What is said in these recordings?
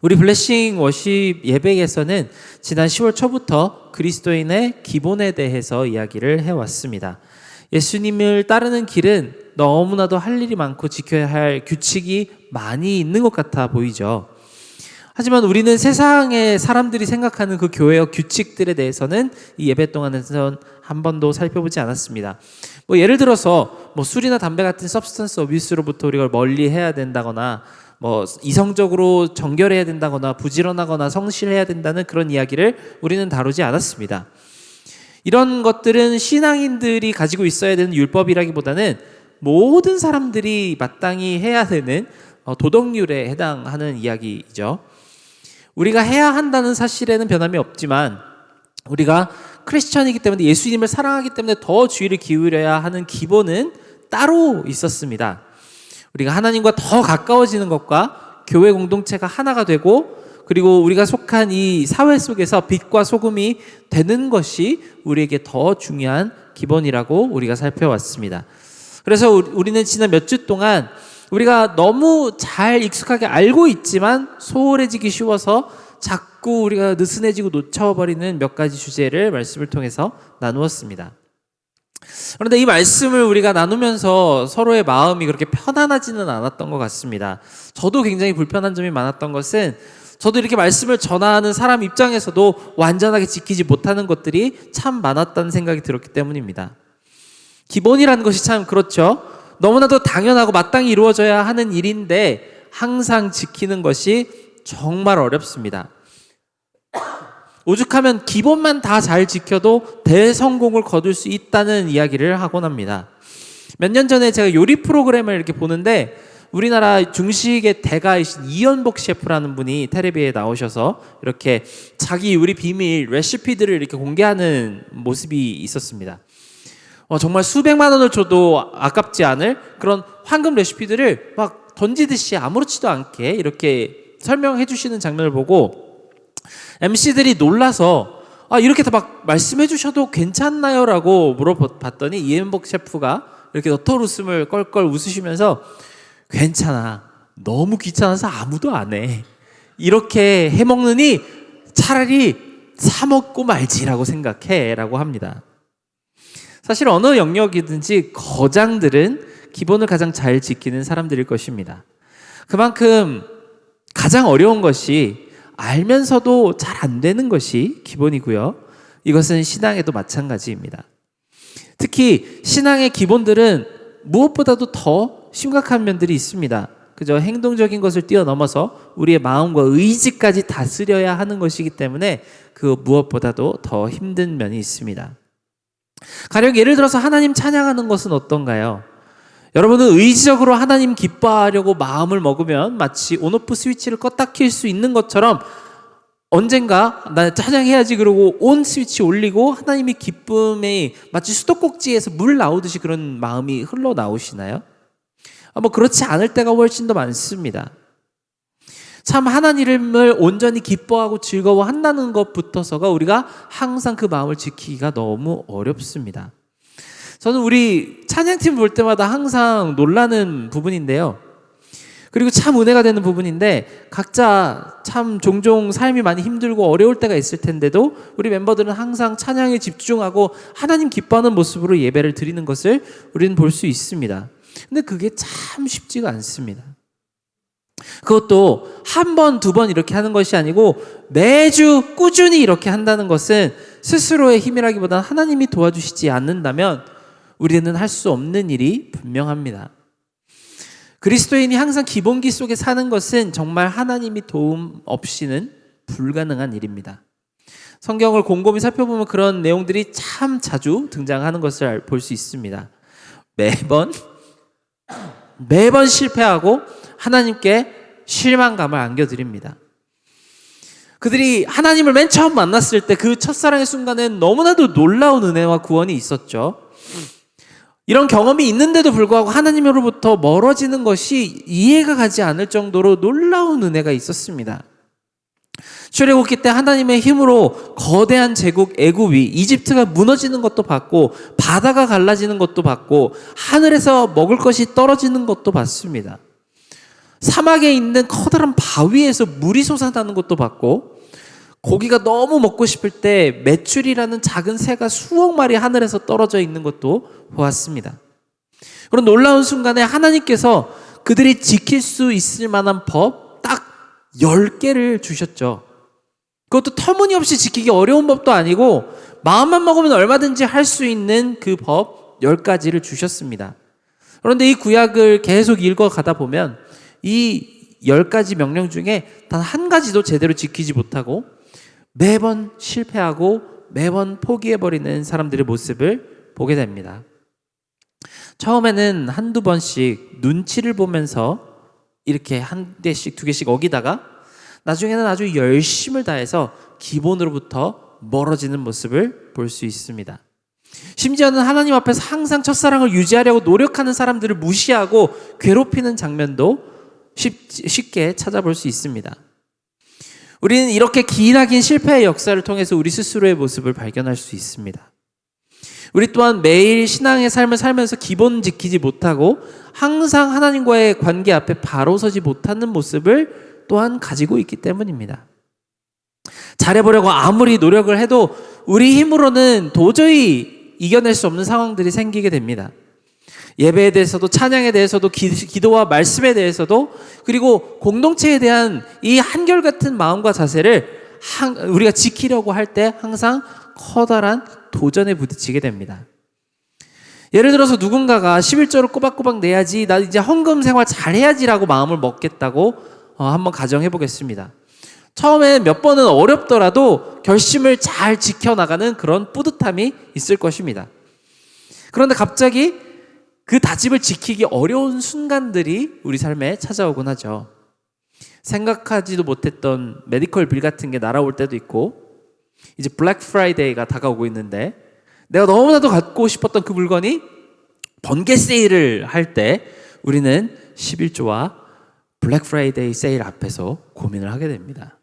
우리 블레싱 워십 예배에서는 지난 10월 초부터 그리스도인의 기본에 대해서 이야기를 해왔습니다. 예수님을 따르는 길은 너무나도 할 일이 많고 지켜야 할 규칙이 많이 있는 것 같아 보이죠. 하지만 우리는 세상의 사람들이 생각하는 그 교회의 규칙들에 대해서는 이 예배 동안에선 한 번도 살펴보지 않았습니다. 예를 들어서 술이나 담배 같은 서브스턴스 어뷰스로부터 우리가 멀리 해야 된다거나 이성적으로 정결해야 된다거나 부지런하거나 성실해야 된다는 그런 이야기를 우리는 다루지 않았습니다. 이런 것들은 신앙인들이 가지고 있어야 되는 율법이라기보다는 모든 사람들이 마땅히 해야 되는 도덕률에 해당하는 이야기죠. 우리가 해야 한다는 사실에는 변함이 없지만 우리가 크리스천이기 때문에 예수님을 사랑하기 때문에 더 주의를 기울여야 하는 기본은 따로 있었습니다. 우리가 하나님과 더 가까워지는 것과 교회 공동체가 하나가 되고 그리고 우리가 속한 이 사회 속에서 빛과 소금이 되는 것이 우리에게 더 중요한 기본이라고 우리가 살펴왔습니다. 그래서 우리는 지난 몇 주 동안 우리가 너무 잘 익숙하게 알고 있지만 소홀해지기 쉬워서 자꾸 우리가 느슨해지고 놓쳐버리는 몇 가지 주제를 말씀을 통해서 나누었습니다. 그런데 이 말씀을 우리가 나누면서 서로의 마음이 그렇게 편안하지는 않았던 것 같습니다. 저도 굉장히 불편한 점이 많았던 것은 저도 이렇게 말씀을 전하는 사람 입장에서도 완전하게 지키지 못하는 것들이 참 많았다는 생각이 들었기 때문입니다. 기본이라는 것이 참 그렇죠. 너무나도 당연하고 마땅히 이루어져야 하는 일인데 항상 지키는 것이 정말 어렵습니다. 오죽하면 기본만 다 잘 지켜도 대성공을 거둘 수 있다는 이야기를 하곤 합니다. 몇 년 전에 제가 요리 프로그램을 이렇게 보는데 우리나라 중식의 대가이신 이연복 셰프라는 분이 텔레비에 나오셔서 이렇게 자기 요리 비밀 레시피들을 이렇게 공개하는 모습이 있었습니다. 정말 수백만 원을 줘도 아깝지 않을 그런 황금 레시피들을 막 던지듯이 아무렇지도 않게 이렇게 설명해 주시는 장면을 보고 MC들이 놀라서 이렇게 다 막 말씀해 주셔도 괜찮나요? 라고 물어봤더니 이연복 셰프가 이렇게 너털 웃음을 껄껄 웃으시면서 괜찮아. 너무 귀찮아서 아무도 안 해. 이렇게 해먹느니 차라리 사 먹고 말지라고 생각해 라고 합니다. 사실 어느 영역이든지 거장들은 기본을 가장 잘 지키는 사람들일 것입니다. 그만큼 가장 어려운 것이 알면서도 잘 안 되는 것이 기본이고요. 이것은 신앙에도 마찬가지입니다. 특히 신앙의 기본들은 무엇보다도 더 심각한 면들이 있습니다. 그저 행동적인 것을 뛰어넘어서 우리의 마음과 의지까지 다스려야 하는 것이기 때문에 그 무엇보다도 더 힘든 면이 있습니다. 가령 예를 들어서 하나님 찬양하는 것은 어떤가요? 여러분은 의지적으로 하나님 기뻐하려고 마음을 먹으면 마치 온오프 스위치를 껐다 킬 수 있는 것처럼 언젠가 나 찬양해야지 그러고 온 스위치 올리고 하나님의 기쁨이 마치 수도꼭지에서 물 나오듯이 그런 마음이 흘러나오시나요? 그렇지 않을 때가 훨씬 더 많습니다. 참 하나님을 온전히 기뻐하고 즐거워한다는 것부터서가 우리가 항상 그 마음을 지키기가 너무 어렵습니다. 저는 우리 찬양팀 볼 때마다 항상 놀라는 부분인데요. 그리고 참 은혜가 되는 부분인데 각자 참 종종 삶이 많이 힘들고 어려울 때가 있을 텐데도 우리 멤버들은 항상 찬양에 집중하고 하나님 기뻐하는 모습으로 예배를 드리는 것을 우리는 볼 수 있습니다. 근데 그게 참 쉽지가 않습니다. 그것도 한 번, 두 번 이렇게 하는 것이 아니고 매주 꾸준히 이렇게 한다는 것은 스스로의 힘이라기보다는 하나님이 도와주시지 않는다면 우리는 할 수 없는 일이 분명합니다. 그리스도인이 항상 기본기 속에 사는 것은 정말 하나님이 도움 없이는 불가능한 일입니다. 성경을 곰곰이 살펴보면 그런 내용들이 참 자주 등장하는 것을 볼 수 있습니다. 매번 실패하고 하나님께 실망감을 안겨드립니다. 그들이 하나님을 맨 처음 만났을 때 그 첫사랑의 순간엔 너무나도 놀라운 은혜와 구원이 있었죠. 이런 경험이 있는데도 불구하고 하나님으로부터 멀어지는 것이 이해가 가지 않을 정도로 놀라운 은혜가 있었습니다. 출애굽기 때 하나님의 힘으로 거대한 제국 애굽이 이집트가 무너지는 것도 봤고 바다가 갈라지는 것도 봤고 하늘에서 먹을 것이 떨어지는 것도 봤습니다. 사막에 있는 커다란 바위에서 물이 솟아나는 것도 봤고, 고기가 너무 먹고 싶을 때 메추리라는 작은 새가 수억 마리 하늘에서 떨어져 있는 것도 보았습니다. 그런 놀라운 순간에 하나님께서 그들이 지킬 수 있을 만한 법 딱 10개를 주셨죠. 그것도 터무니없이 지키기 어려운 법도 아니고 마음만 먹으면 얼마든지 할 수 있는 그 법 10가지를 주셨습니다. 그런데 이 구약을 계속 읽어가다 보면 이 10가지 명령 중에 단 한 가지도 제대로 지키지 못하고 매번 실패하고 매번 포기해버리는 사람들의 모습을 보게 됩니다. 처음에는 한두 번씩 눈치를 보면서 이렇게 한 개씩 두 개씩 어기다가 나중에는 아주 열심을 다해서 기본으로부터 멀어지는 모습을 볼 수 있습니다. 심지어는 하나님 앞에서 항상 첫사랑을 유지하려고 노력하는 사람들을 무시하고 괴롭히는 장면도 쉽게 찾아볼 수 있습니다. 우리는 이렇게 기나긴 실패의 역사를 통해서 우리 스스로의 모습을 발견할 수 있습니다. 우리 또한 매일 신앙의 삶을 살면서 기본 지키지 못하고 항상 하나님과의 관계 앞에 바로 서지 못하는 모습을 또한 가지고 있기 때문입니다. 잘해보려고 아무리 노력을 해도 우리 힘으로는 도저히 이겨낼 수 없는 상황들이 생기게 됩니다. 예배에 대해서도 찬양에 대해서도 기도와 말씀에 대해서도 그리고 공동체에 대한 이 한결같은 마음과 자세를 우리가 지키려고 할 때 항상 커다란 도전에 부딪히게 됩니다. 예를 들어서 누군가가 11조를 꼬박꼬박 내야지, 나 이제 헌금 생활 잘해야지라고 마음을 먹겠다고 한번 가정해 보겠습니다. 처음에 몇 번은 어렵더라도 결심을 잘 지켜나가는 그런 뿌듯함이 있을 것입니다. 그런데 갑자기 그 다짐을 지키기 어려운 순간들이 우리 삶에 찾아오곤 하죠. 생각하지도 못했던 메디컬 빌 같은 게 날아올 때도 있고, 이제 블랙 프라이데이가 다가오고 있는데 내가 너무나도 갖고 싶었던 그 물건이 번개 세일을 할 때 우리는 11조와 블랙 프라이데이 세일 앞에서 고민을 하게 됩니다.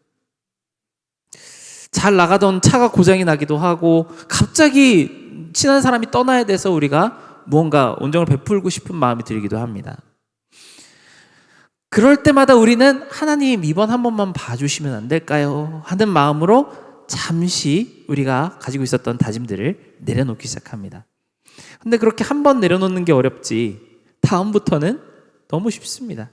잘 나가던 차가 고장이 나기도 하고 갑자기 친한 사람이 떠나야 돼서 우리가 무언가 온정을 베풀고 싶은 마음이 들기도 합니다. 그럴 때마다 우리는 하나님 이번 한 번만 봐주시면 안 될까요? 하는 마음으로 잠시 우리가 가지고 있었던 다짐들을 내려놓기 시작합니다. 근데 그렇게 한 번 내려놓는 게 어렵지 다음부터는 너무 쉽습니다.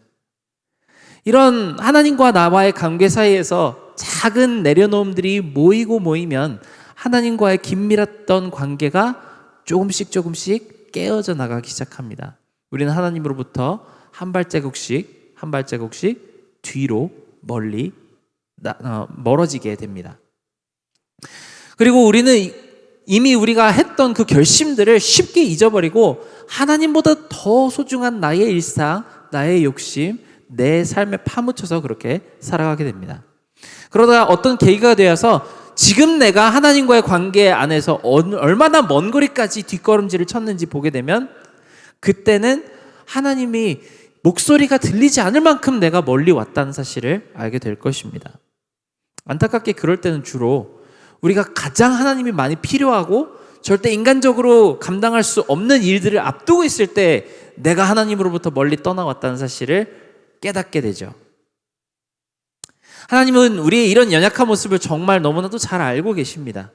이런 하나님과 나와의 관계 사이에서 작은 내려놓음들이 모이면 하나님과의 긴밀했던 관계가 조금씩 깨어져 나가기 시작합니다. 우리는 하나님으로부터 한 발자국씩 뒤로 멀어지게 됩니다. 그리고 우리는 이미 우리가 했던 그 결심들을 쉽게 잊어버리고 하나님보다 더 소중한 나의 일상, 나의 욕심, 내 삶에 파묻혀서 그렇게 살아가게 됩니다. 그러다가 어떤 계기가 되어서 지금 내가 하나님과의 관계 안에서 얼마나 먼 거리까지 뒷걸음질을 쳤는지 보게 되면 그때는 하나님이 목소리가 들리지 않을 만큼 내가 멀리 왔다는 사실을 알게 될 것입니다. 안타깝게 그럴 때는 주로 우리가 가장 하나님이 많이 필요하고 절대 인간적으로 감당할 수 없는 일들을 앞두고 있을 때 내가 하나님으로부터 멀리 떠나왔다는 사실을 깨닫게 되죠. 하나님은 우리의 이런 연약한 모습을 정말 너무나도 잘 알고 계십니다.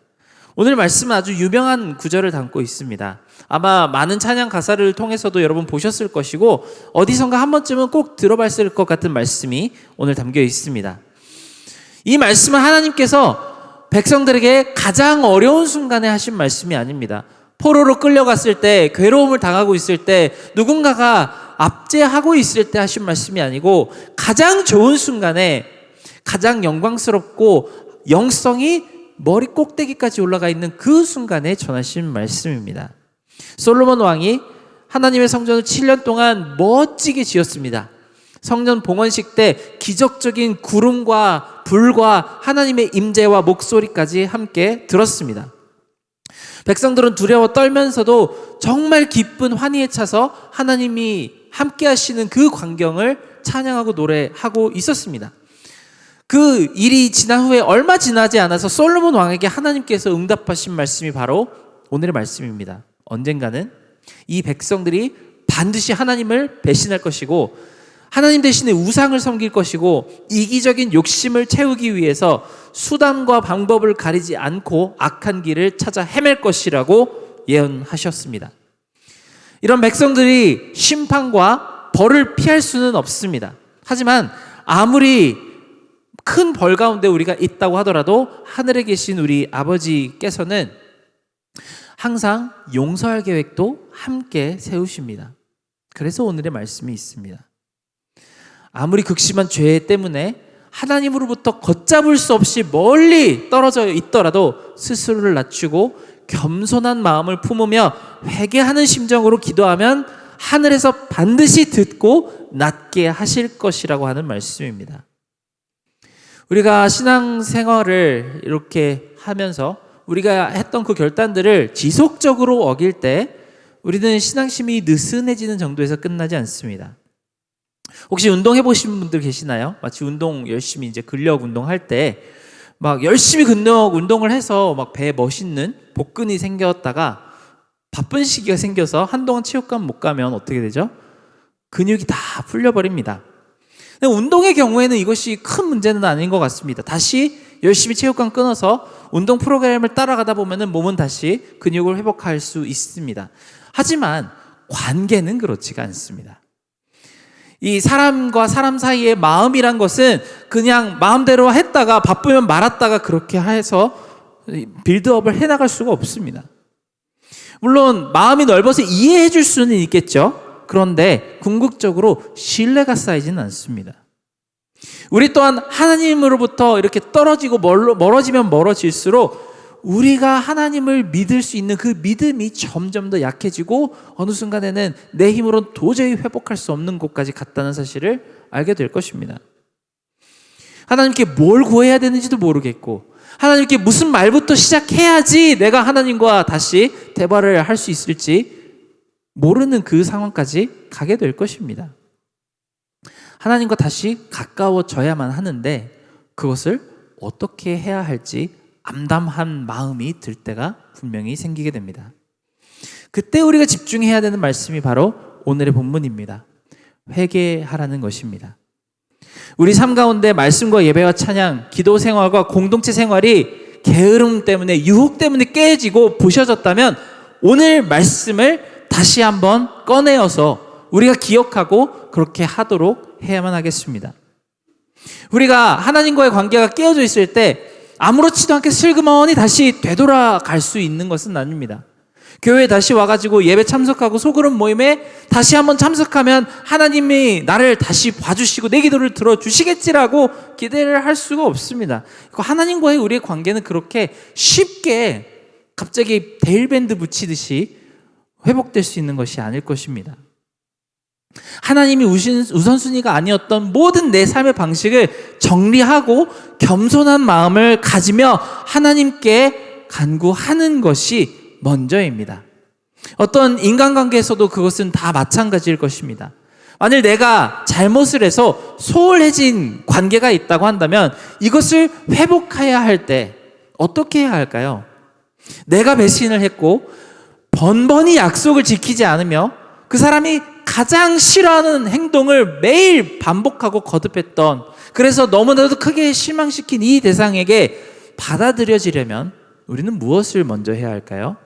오늘 말씀은 아주 유명한 구절을 담고 있습니다. 아마 많은 찬양 가사를 통해서도 여러분 보셨을 것이고 어디선가 한 번쯤은 꼭 들어봤을 것 같은 말씀이 오늘 담겨 있습니다. 이 말씀은 하나님께서 백성들에게 가장 어려운 순간에 하신 말씀이 아닙니다. 포로로 끌려갔을 때, 괴로움을 당하고 있을 때, 누군가가 압제하고 있을 때 하신 말씀이 아니고 가장 좋은 순간에 가장 영광스럽고 영성이 머리 꼭대기까지 올라가 있는 그 순간에 전하신 말씀입니다. 솔로몬 왕이 하나님의 성전을 7년 동안 멋지게 지었습니다. 성전 봉헌식 때 기적적인 구름과 불과 하나님의 임재와 목소리까지 함께 들었습니다. 백성들은 두려워 떨면서도 정말 기쁜 환희에 차서 하나님이 함께 하시는 그 광경을 찬양하고 노래하고 있었습니다. 그 일이 지난 후에 얼마 지나지 않아서 솔로몬 왕에게 하나님께서 응답하신 말씀이 바로 오늘의 말씀입니다. 언젠가는 이 백성들이 반드시 하나님을 배신할 것이고 하나님 대신에 우상을 섬길 것이고 이기적인 욕심을 채우기 위해서 수단과 방법을 가리지 않고 악한 길을 찾아 헤맬 것이라고 예언하셨습니다. 이런 백성들이 심판과 벌을 피할 수는 없습니다. 하지만 아무리 큰 벌 가운데 우리가 있다고 하더라도 하늘에 계신 우리 아버지께서는 항상 용서할 계획도 함께 세우십니다. 그래서 오늘의 말씀이 있습니다. 아무리 극심한 죄 때문에 하나님으로부터 걷잡을 수 없이 멀리 떨어져 있더라도 스스로를 낮추고 겸손한 마음을 품으며 회개하는 심정으로 기도하면 하늘에서 반드시 듣고 낫게 하실 것이라고 하는 말씀입니다. 우리가 신앙생활을 이렇게 하면서 우리가 했던 그 결단들을 지속적으로 어길 때 우리는 신앙심이 느슨해지는 정도에서 끝나지 않습니다. 혹시 운동해 보신 분들 계시나요? 마치 운동 열심히 이제 근력 운동할 때 막 열심히 근력 운동을 해서 막 배에 멋있는 복근이 생겼다가 바쁜 시기가 생겨서 한동안 체육관 못 가면 어떻게 되죠? 근육이 다 풀려버립니다. 근데 운동의 경우에는 이것이 큰 문제는 아닌 것 같습니다. 다시 열심히 체육관 끊어서 운동 프로그램을 따라가다 보면은 몸은 다시 근육을 회복할 수 있습니다. 하지만 관계는 그렇지가 않습니다. 이 사람과 사람 사이의 마음이란 것은 그냥 마음대로 했다가 바쁘면 말았다가 그렇게 해서 빌드업을 해나갈 수가 없습니다. 물론 마음이 넓어서 이해해 줄 수는 있겠죠. 그런데 궁극적으로 신뢰가 쌓이지는 않습니다. 우리 또한 하나님으로부터 이렇게 떨어지고 멀어지면 멀어질수록 우리가 하나님을 믿을 수 있는 그 믿음이 점점 더 약해지고 어느 순간에는 내 힘으로는 도저히 회복할 수 없는 곳까지 갔다는 사실을 알게 될 것입니다. 하나님께 뭘 구해야 되는지도 모르겠고 하나님께 무슨 말부터 시작해야지 내가 하나님과 다시 대화를 할 수 있을지 모르는 그 상황까지 가게 될 것입니다. 하나님과 다시 가까워져야만 하는데 그것을 어떻게 해야 할지 암담한 마음이 들 때가 분명히 생기게 됩니다. 그때 우리가 집중해야 되는 말씀이 바로 오늘의 본문입니다. 회개하라는 것입니다. 우리 삶 가운데 말씀과 예배와 찬양, 기도 생활과 공동체 생활이 게으름 때문에 유혹 때문에 깨지고 부셔졌다면 오늘 말씀을 다시 한번 꺼내어서 우리가 기억하고 그렇게 하도록 해야만 하겠습니다. 우리가 하나님과의 관계가 깨어져 있을 때 아무렇지도 않게 슬그머니 다시 되돌아갈 수 있는 것은 아닙니다. 교회에 다시 와가지고 예배 참석하고 소그룹 모임에 다시 한번 참석하면 하나님이 나를 다시 봐주시고 내 기도를 들어주시겠지라고 기대를 할 수가 없습니다. 하나님과의 우리의 관계는 그렇게 쉽게 갑자기 데일밴드 붙이듯이 회복될 수 있는 것이 아닐 것입니다. 하나님이 우선순위가 아니었던 모든 내 삶의 방식을 정리하고 겸손한 마음을 가지며 하나님께 간구하는 것이 먼저입니다. 어떤 인간관계에서도 그것은 다 마찬가지일 것입니다. 만일 내가 잘못을 해서 소홀해진 관계가 있다고 한다면 이것을 회복해야 할 때 어떻게 해야 할까요? 내가 배신을 했고 번번이 약속을 지키지 않으며 그 사람이 가장 싫어하는 행동을 매일 반복하고 거듭했던, 그래서 너무나도 크게 실망시킨 이 대상에게 받아들여지려면 우리는 무엇을 먼저 해야 할까요?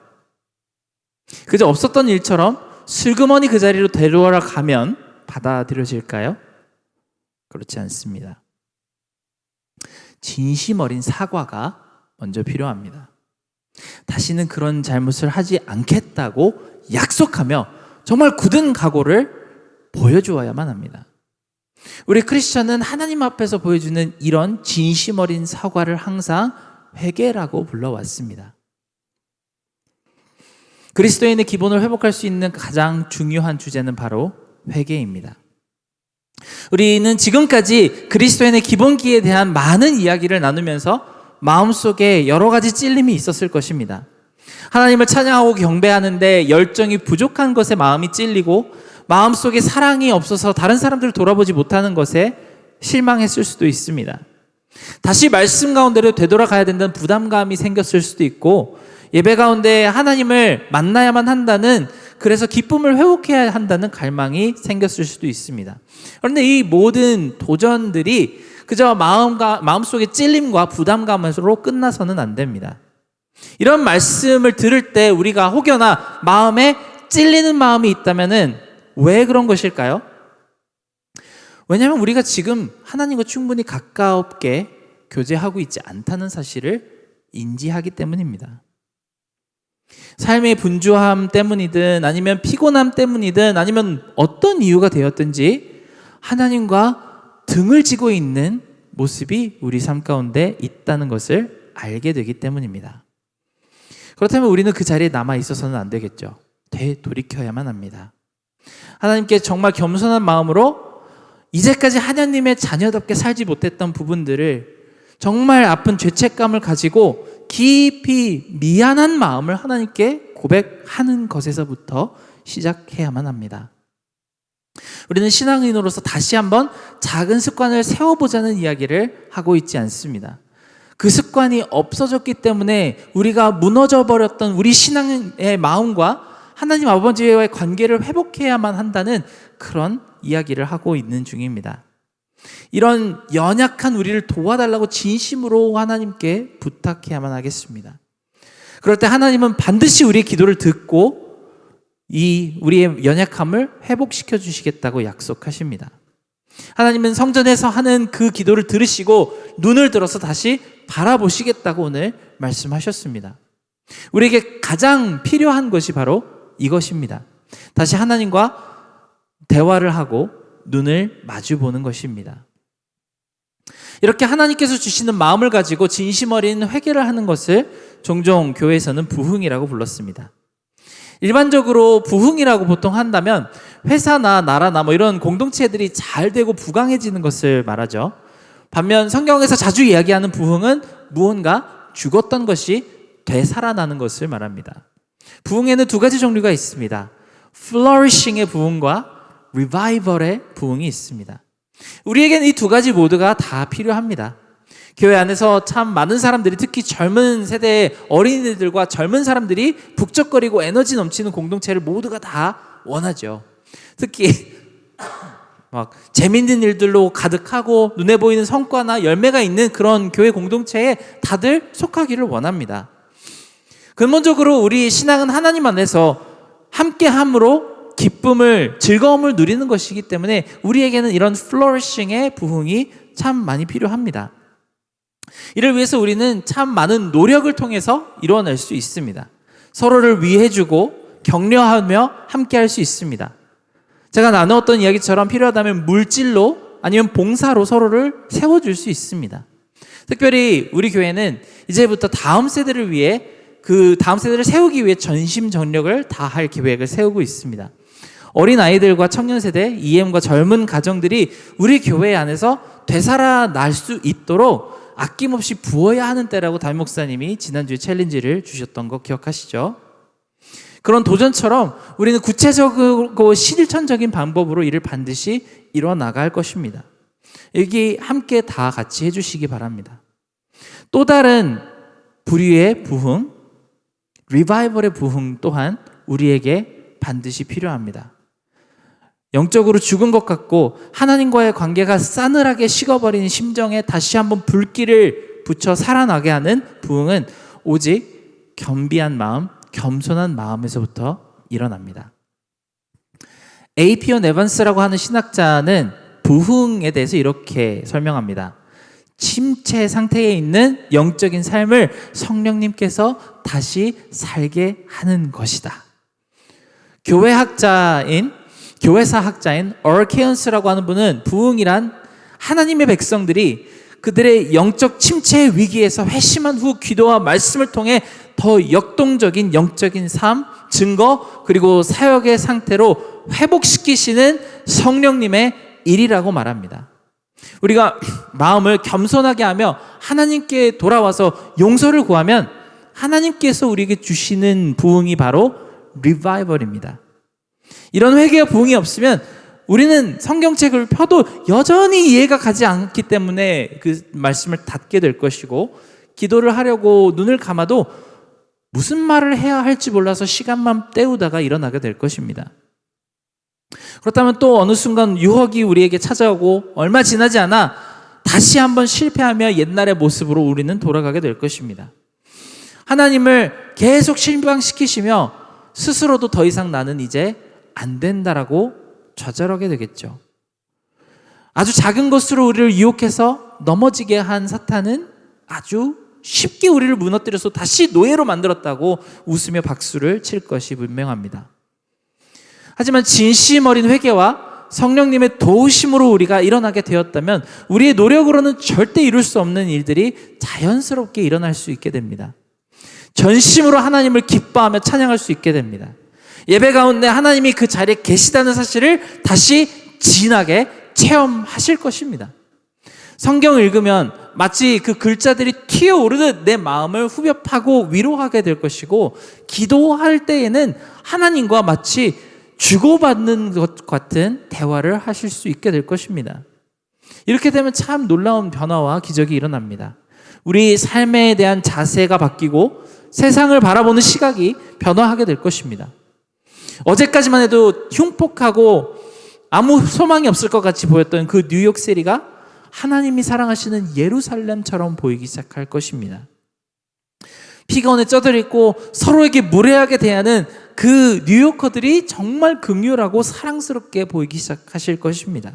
그저 없었던 일처럼 슬그머니 그 자리로 데려가면 받아들여질까요? 그렇지 않습니다. 진심 어린 사과가 먼저 필요합니다. 다시는 그런 잘못을 하지 않겠다고 약속하며 정말 굳은 각오를 보여주어야만 합니다. 우리 크리스천은 하나님 앞에서 보여주는 이런 진심 어린 사과를 항상 회개라고 불러왔습니다. 그리스도인의 기본을 회복할 수 있는 가장 중요한 주제는 바로 회개입니다. 우리는 지금까지 그리스도인의 기본기에 대한 많은 이야기를 나누면서 마음속에 여러 가지 찔림이 있었을 것입니다. 하나님을 찬양하고 경배하는데 열정이 부족한 것에 마음이 찔리고 마음속에 사랑이 없어서 다른 사람들을 돌아보지 못하는 것에 실망했을 수도 있습니다. 다시 말씀 가운데로 되돌아가야 된다는 부담감이 생겼을 수도 있고 예배 가운데 하나님을 만나야만 한다는 그래서 기쁨을 회복해야 한다는 갈망이 생겼을 수도 있습니다. 그런데 이 모든 도전들이 그저 마음속의 찔림과 부담감으로 끝나서는 안 됩니다. 이런 말씀을 들을 때 우리가 혹여나 마음에 찔리는 마음이 있다면은 왜 그런 것일까요? 왜냐하면 우리가 지금 하나님과 충분히 가깝게 교제하고 있지 않다는 사실을 인지하기 때문입니다. 삶의 분주함 때문이든 아니면 피곤함 때문이든 아니면 어떤 이유가 되었든지 하나님과 등을 지고 있는 모습이 우리 삶 가운데 있다는 것을 알게 되기 때문입니다. 그렇다면 우리는 그 자리에 남아 있어서는 안 되겠죠. 되돌이켜야만 합니다. 하나님께 정말 겸손한 마음으로 이제까지 하나님의 자녀답게 살지 못했던 부분들을 정말 아픈 죄책감을 가지고 깊이 미안한 마음을 하나님께 고백하는 것에서부터 시작해야만 합니다. 우리는 신앙인으로서 다시 한번 작은 습관을 세워보자는 이야기를 하고 있지 않습니다. 그 습관이 없어졌기 때문에 우리가 무너져버렸던 우리 신앙의 마음과 하나님 아버지와의 관계를 회복해야만 한다는 그런 이야기를 하고 있는 중입니다. 이런 연약한 우리를 도와달라고 진심으로 하나님께 부탁해야만 하겠습니다. 그럴 때 하나님은 반드시 우리의 기도를 듣고 우리의 연약함을 회복시켜 주시겠다고 약속하십니다. 하나님은 성전에서 하는 그 기도를 들으시고 눈을 들어서 다시 바라보시겠다고 오늘 말씀하셨습니다. 우리에게 가장 필요한 것이 바로 이것입니다. 다시 하나님과 대화를 하고 눈을 마주보는 것입니다. 이렇게 하나님께서 주시는 마음을 가지고 진심 어린 회개를 하는 것을 종종 교회에서는 부흥이라고 불렀습니다. 일반적으로 부흥이라고 보통 한다면 회사나 나라나 이런 공동체들이 잘 되고 부강해지는 것을 말하죠. 반면 성경에서 자주 이야기하는 부흥은 무언가 죽었던 것이 되살아나는 것을 말합니다. 부흥에는 두 가지 종류가 있습니다. flourishing의 부흥과 revival의 부흥이 있습니다. 우리에게는 이 두 가지 모두가 다 필요합니다. 교회 안에서 참 많은 사람들이, 특히 젊은 세대의 어린이들과 젊은 사람들이 북적거리고 에너지 넘치는 공동체를 모두가 다 원하죠. 특히 막 재밌는 일들로 가득하고 눈에 보이는 성과나 열매가 있는 그런 교회 공동체에 다들 속하기를 원합니다. 근본적으로 우리 신앙은 하나님 안에서 함께함으로 기쁨을, 즐거움을 누리는 것이기 때문에 우리에게는 이런 플로리싱의 부흥이 참 많이 필요합니다. 이를 위해서 우리는 참 많은 노력을 통해서 이루어낼 수 있습니다. 서로를 위해주고 격려하며 함께할 수 있습니다. 제가 나누었던 이야기처럼 필요하다면 물질로 아니면 봉사로 서로를 세워줄 수 있습니다. 특별히 우리 교회는 이제부터 다음 세대를 위해 그 다음 세대를 세우기 위해 전심전력을 다할 계획을 세우고 있습니다. 어린 아이들과 청년 세대, EM과 젊은 가정들이 우리 교회 안에서 되살아날 수 있도록 아낌없이 부어야 하는 때라고 담임 목사님이 지난주에 챌린지를 주셨던 거 기억하시죠? 그런 도전처럼 우리는 구체적이고 실천적인 방법으로 이를 반드시 이뤄 나갈 것입니다. 여기 함께 다 같이 해주시기 바랍니다. 또 다른 부류의 부흥, 리바이벌의 부흥 또한 우리에게 반드시 필요합니다. 영적으로 죽은 것 같고 하나님과의 관계가 싸늘하게 식어버린 심정에 다시 한번 불길을 붙여 살아나게 하는 부흥은 오직 겸비한 마음, 겸손한 마음에서부터 일어납니다. A.P.O. 에반스라고 하는 신학자는 부흥에 대해서 이렇게 설명합니다. 침체 상태에 있는 영적인 삶을 성령님께서 다시 살게 하는 것이다. 교회사학자인 얼케언스라고 하는 분은 부흥이란 하나님의 백성들이 그들의 영적 침체의 위기에서 회심한 후 기도와 말씀을 통해 더 역동적인 영적인 삶, 증거, 그리고 사역의 상태로 회복시키시는 성령님의 일이라고 말합니다. 우리가 마음을 겸손하게 하며 하나님께 돌아와서 용서를 구하면 하나님께서 우리에게 주시는 부흥이 바로 리바이벌입니다. 이런 회개와 부흥이 없으면 우리는 성경책을 펴도 여전히 이해가 가지 않기 때문에 그 말씀을 닫게 될 것이고, 기도를 하려고 눈을 감아도 무슨 말을 해야 할지 몰라서 시간만 때우다가 일어나게 될 것입니다. 그렇다면 또 어느 순간 유혹이 우리에게 찾아오고 얼마 지나지 않아 다시 한번 실패하며 옛날의 모습으로 우리는 돌아가게 될 것입니다. 하나님을 계속 실망시키시며 스스로도 더 이상 나는 이제 안 된다라고 좌절하게 되겠죠. 아주 작은 것으로 우리를 유혹해서 넘어지게 한 사탄은 아주 쉽게 우리를 무너뜨려서 다시 노예로 만들었다고 웃으며 박수를 칠 것이 분명합니다. 하지만 진심 어린 회개와 성령님의 도우심으로 우리가 일어나게 되었다면 우리의 노력으로는 절대 이룰 수 없는 일들이 자연스럽게 일어날 수 있게 됩니다. 전심으로 하나님을 기뻐하며 찬양할 수 있게 됩니다. 예배 가운데 하나님이 그 자리에 계시다는 사실을 다시 진하게 체험하실 것입니다. 성경을 읽으면 마치 그 글자들이 튀어오르듯 내 마음을 후벼 파고 위로하게 될 것이고, 기도할 때에는 하나님과 마치 주고받는 것 같은 대화를 하실 수 있게 될 것입니다. 이렇게 되면 참 놀라운 변화와 기적이 일어납니다. 우리 삶에 대한 자세가 바뀌고 세상을 바라보는 시각이 변화하게 될 것입니다. 어제까지만 해도 흉폭하고 아무 소망이 없을 것 같이 보였던 그 뉴욕시티가 하나님이 사랑하시는 예루살렘처럼 보이기 시작할 것입니다. 피곤에 쪄들있고 서로에게 무례하게 대하는 그 뉴요커들이 정말 긍휼하고 사랑스럽게 보이기 시작하실 것입니다.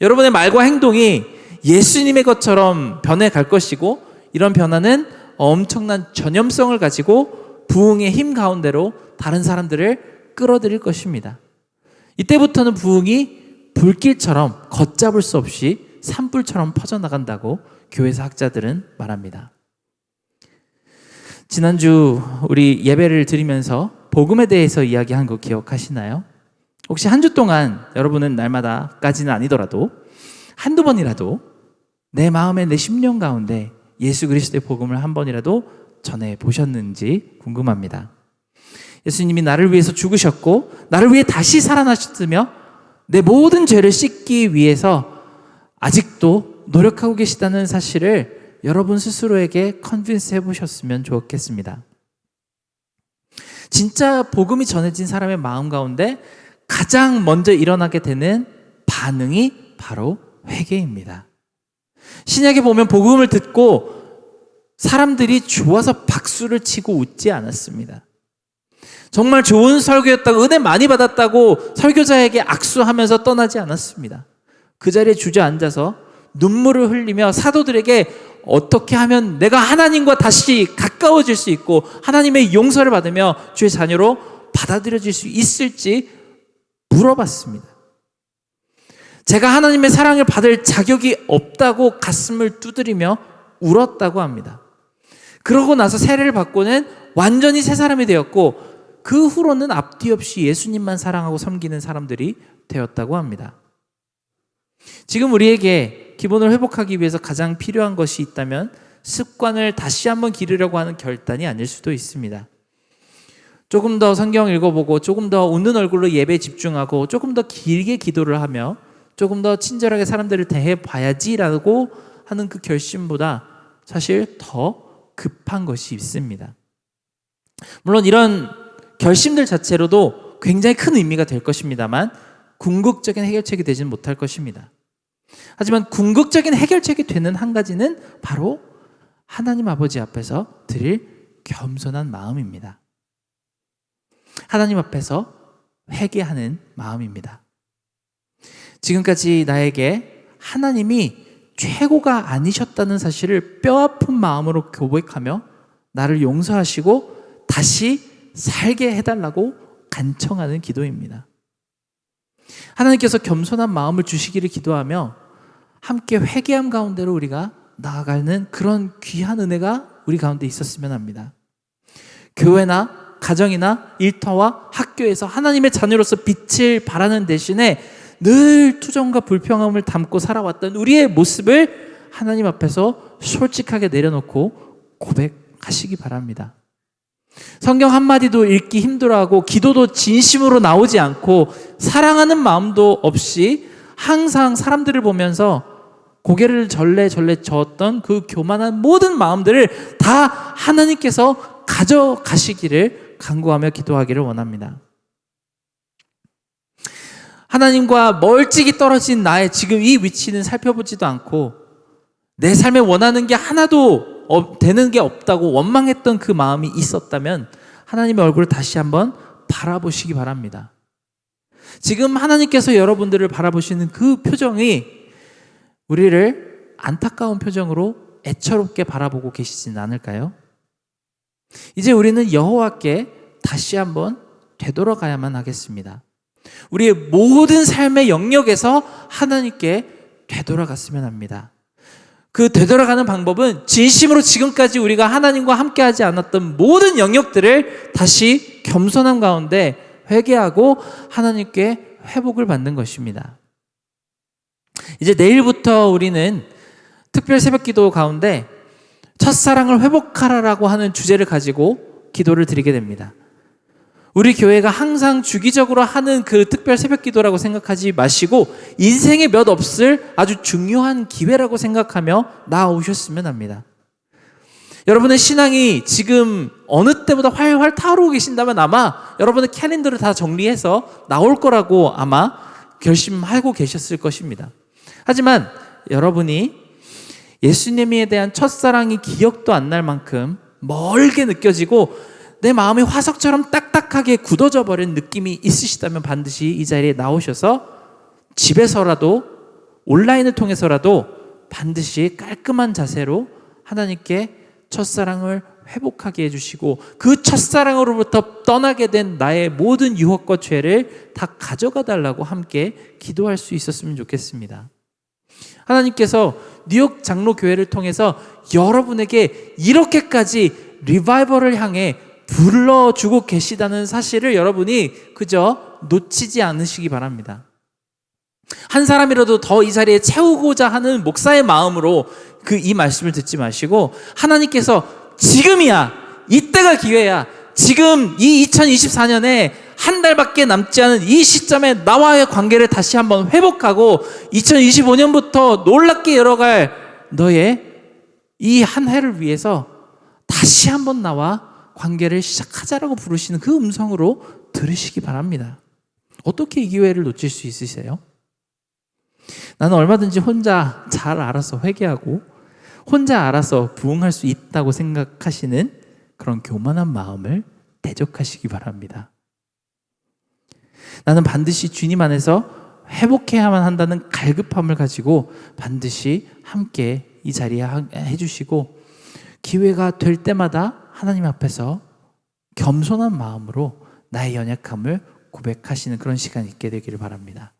여러분의 말과 행동이 예수님의 것처럼 변해갈 것이고, 이런 변화는 엄청난 전염성을 가지고 부흥의 힘 가운데로 다른 사람들을 끌어들일 것입니다. 이때부터는 부흥이 불길처럼 걷잡을 수 없이 산불처럼 퍼져나간다고 교회사 학자들은 말합니다. 지난주 우리 예배를 드리면서 복음에 대해서 이야기한 거 기억하시나요? 혹시 한 주 동안 여러분은 날마다까지는 아니더라도 한두 번이라도 내 마음에 내 심령 가운데 예수 그리스도의 복음을 한 번이라도 전해 보셨는지 궁금합니다. 예수님이 나를 위해서 죽으셨고 나를 위해 다시 살아나셨으며 내 모든 죄를 씻기 위해서 아직도 노력하고 계시다는 사실을 여러분 스스로에게 컨빈스 해보셨으면 좋겠습니다. 진짜 복음이 전해진 사람의 마음 가운데 가장 먼저 일어나게 되는 반응이 바로 회개입니다. 신약에 보면 복음을 듣고 사람들이 좋아서 박수를 치고 웃지 않았습니다. 정말 좋은 설교였다고, 은혜 많이 받았다고 설교자에게 악수하면서 떠나지 않았습니다. 그 자리에 주저앉아서 눈물을 흘리며 사도들에게 어떻게 하면 내가 하나님과 다시 가까워질 수 있고 하나님의 용서를 받으며 주의 자녀로 받아들여질 수 있을지 물어봤습니다. 제가 하나님의 사랑을 받을 자격이 없다고 가슴을 두드리며 울었다고 합니다. 그러고 나서 세례를 받고는 완전히 새 사람이 되었고, 그 후로는 앞뒤 없이 예수님만 사랑하고 섬기는 사람들이 되었다고 합니다. 지금 우리에게 기본을 회복하기 위해서 가장 필요한 것이 있다면 습관을 다시 한번 기르려고 하는 결단이 아닐 수도 있습니다. 조금 더 성경 읽어보고, 조금 더 웃는 얼굴로 예배에 집중하고, 조금 더 길게 기도를 하며 조금 더 친절하게 사람들을 대해봐야지라고 하는 그 결심보다 사실 더 급한 것이 있습니다. 물론 이런 결심들 자체로도 굉장히 큰 의미가 될 것입니다만 궁극적인 해결책이 되지는 못할 것입니다. 하지만 궁극적인 해결책이 되는 한 가지는 바로 하나님 아버지 앞에서 드릴 겸손한 마음입니다. 하나님 앞에서 회개하는 마음입니다. 지금까지 나에게 하나님이 최고가 아니셨다는 사실을 뼈아픈 마음으로 고백하며 나를 용서하시고 다시 살게 해달라고 간청하는 기도입니다. 하나님께서 겸손한 마음을 주시기를 기도하며 함께 회개함 가운데로 우리가 나아가는 그런 귀한 은혜가 우리 가운데 있었으면 합니다. 교회나 가정이나 일터와 학교에서 하나님의 자녀로서 빛을 발하는 대신에 늘 투정과 불평함을 담고 살아왔던 우리의 모습을 하나님 앞에서 솔직하게 내려놓고 고백하시기 바랍니다. 성경 한마디도 읽기 힘들어하고 기도도 진심으로 나오지 않고 사랑하는 마음도 없이 항상 사람들을 보면서 고개를 절레절레 저었던 그 교만한 모든 마음들을 다 하나님께서 가져가시기를 간구하며 기도하기를 원합니다. 하나님과 멀찍이 떨어진 나의 지금 이 위치는 살펴보지도 않고 내 삶에 원하는 게 하나도 되는 게 없다고 원망했던 그 마음이 있었다면 하나님의 얼굴을 다시 한번 바라보시기 바랍니다. 지금 하나님께서 여러분들을 바라보시는 그 표정이 우리를 안타까운 표정으로 애처롭게 바라보고 계시진 않을까요? 이제 우리는 여호와께 다시 한번 되돌아가야만 하겠습니다. 우리의 모든 삶의 영역에서 하나님께 되돌아갔으면 합니다. 그 되돌아가는 방법은 진심으로 지금까지 우리가 하나님과 함께하지 않았던 모든 영역들을 다시 겸손함 가운데 회개하고 하나님께 회복을 받는 것입니다. 이제 내일부터 우리는 특별 새벽기도 가운데 첫사랑을 회복하라라고 하는 주제를 가지고 기도를 드리게 됩니다. 우리 교회가 항상 주기적으로 하는 그 특별 새벽기도라고 생각하지 마시고 인생에 몇 없을 아주 중요한 기회라고 생각하며 나아오셨으면 합니다. 여러분의 신앙이 지금 어느 때보다 활활 타오르고 계신다면 아마 여러분의 캘린더를 다 정리해서 나올 거라고 아마 결심하고 계셨을 것입니다. 하지만 여러분이 예수님에 대한 첫사랑이 기억도 안 날 만큼 멀게 느껴지고 내 마음이 화석처럼 딱딱하게 굳어져 버린 느낌이 있으시다면 반드시 이 자리에 나오셔서 집에서라도 온라인을 통해서라도 반드시 깔끔한 자세로 하나님께 첫사랑을 회복하게 해주시고 그 첫사랑으로부터 떠나게 된 나의 모든 유혹과 죄를 다 가져가 달라고 함께 기도할 수 있었으면 좋겠습니다. 하나님께서 뉴욕 장로교회를 통해서 여러분에게 이렇게까지 리바이벌을 향해 불러주고 계시다는 사실을 여러분이 그저 놓치지 않으시기 바랍니다. 한 사람이라도 더 이 자리에 채우고자 하는 목사의 마음으로 이 말씀을 듣지 마시고 하나님께서 지금이야, 이때가 기회야, 지금 이 2024년에 한 달밖에 남지 않은 이 시점에 나와의 관계를 다시 한번 회복하고 2025년부터 놀랍게 열어갈 너의 이 한 해를 위해서 다시 한번 나와 관계를 시작하자라고 부르시는 그 음성으로 들으시기 바랍니다. 어떻게 이 기회를 놓칠 수 있으세요? 나는 얼마든지 혼자 잘 알아서 회개하고 혼자 알아서 부응할 수 있다고 생각하시는 그런 교만한 마음을 대적하시기 바랍니다. 나는 반드시 주님 안에서 회복해야만 한다는 갈급함을 가지고 반드시 함께 이 자리에 해주시고 기회가 될 때마다 하나님 앞에서 겸손한 마음으로 나의 연약함을 고백하시는 그런 시간이 있게 되기를 바랍니다.